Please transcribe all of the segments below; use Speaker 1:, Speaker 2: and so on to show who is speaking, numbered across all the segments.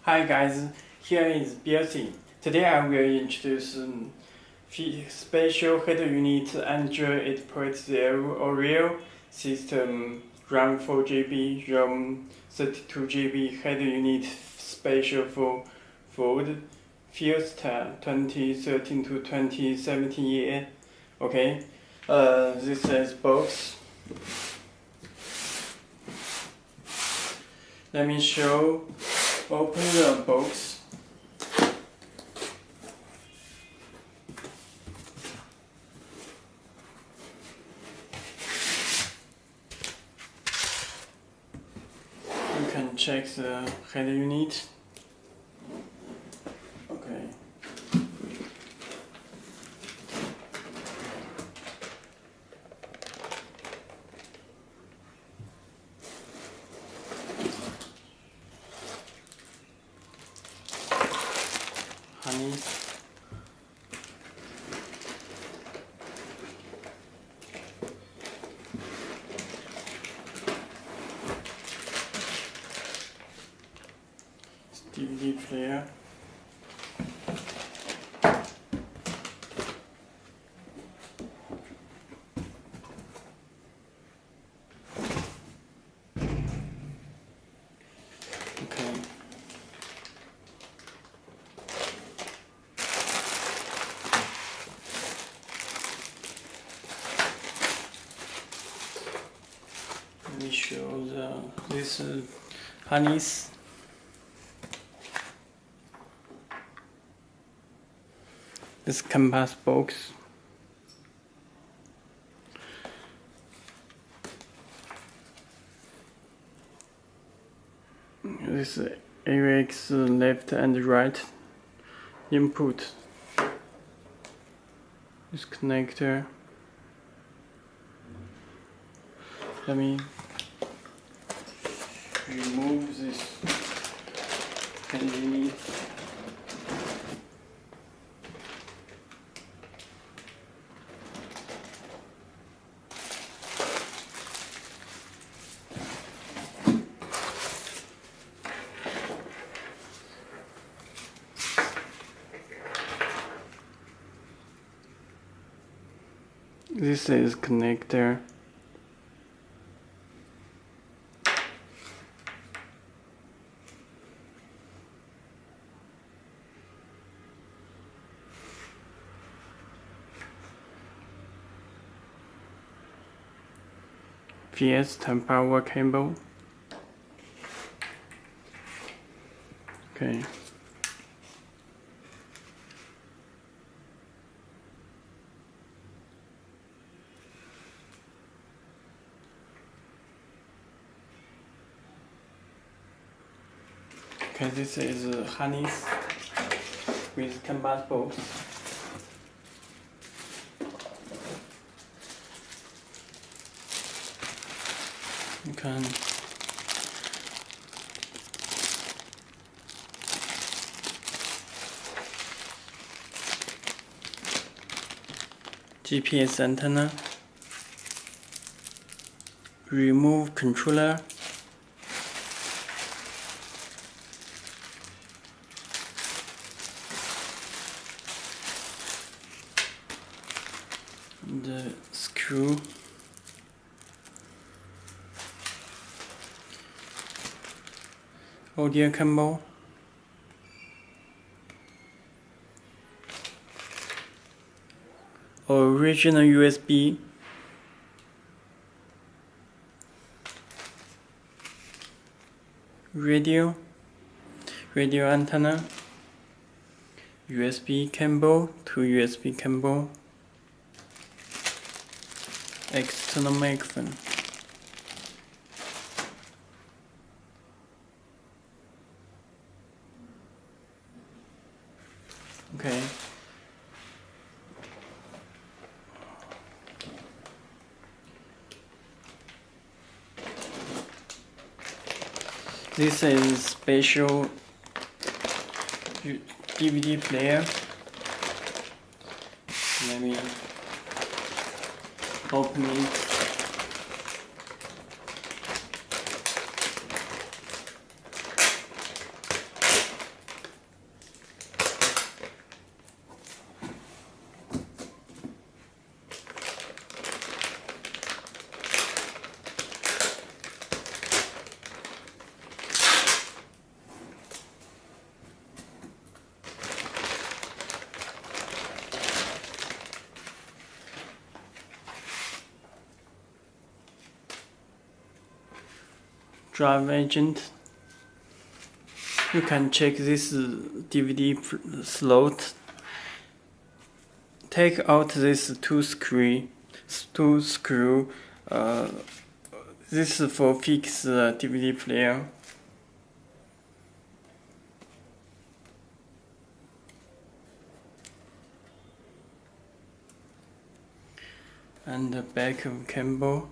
Speaker 1: Hi guys, here is Belsee. Today I will introduce special head unit Android 8.0 Oreo system RAM 4GB, ROM 32GB head unit special for Ford Fiesta 2013 to 2017 year. Okay, this is box. Let me show. Open the box. You can check the head unit. Okay. Honey. DVD player. Okay. Let me show this honeys. This compass box. This AUX left and right input. This connector. Let me remove this head unit. This is connector. Fiesta power cable. Okay. Okay, this is honeys with canvas box. You can GPS antenna, remove controller, the screw, audio cable, original USB, radio antenna, USB cable to USB cable, external microphone. Okay. This is special DVD player. Let me open it. drive agent. You can check this DVD slot. Take out this two screw. This is for fix the DVD player. And the back of cable.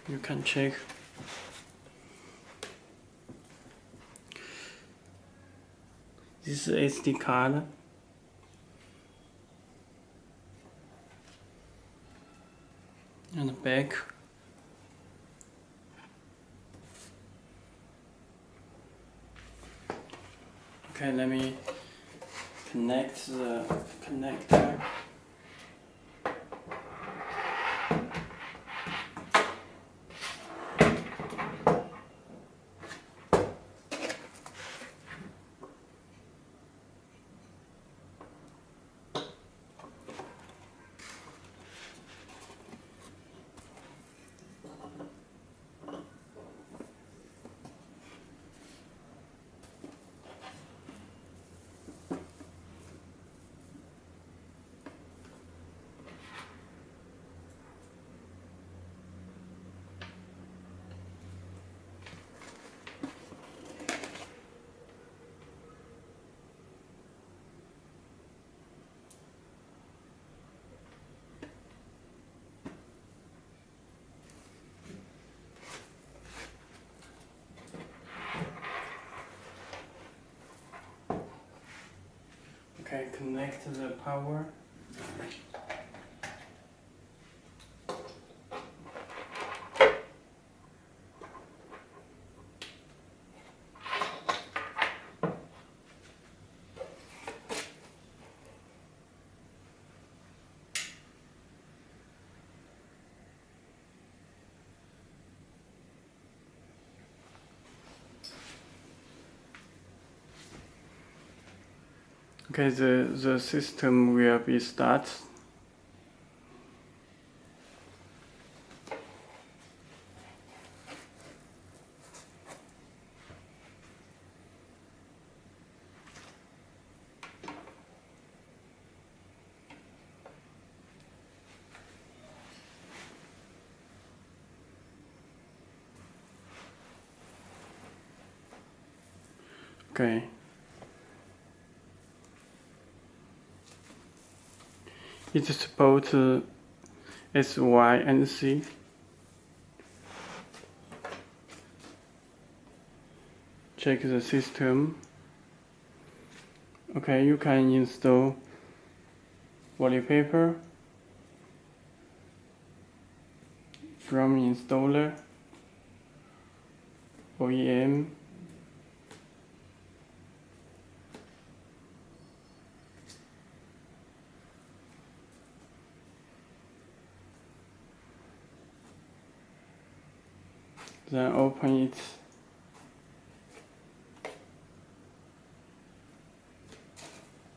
Speaker 1: You can check. This is SD card. And the back. Okay, let me connect the connector. Okay, connect the power. Okay, the system will be start. Okay. It supports S, Y, and C. Check the system. Okay, you can install wallpaper from installer, OEM, then open it.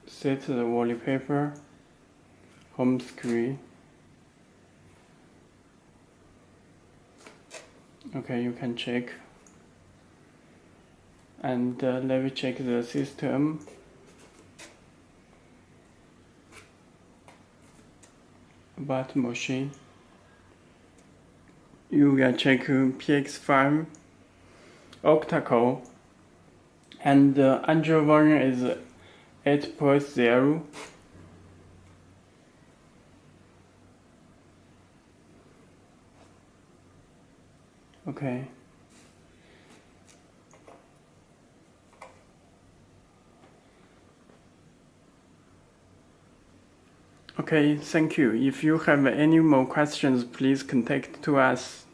Speaker 1: Set the wallpaper, home screen. Okay, you can check. And let me check the system. about machine. You will check PX5 Octa core, and the Android version is 8.0. Okay. Okay, thank you. If you have any more questions, please contact to us.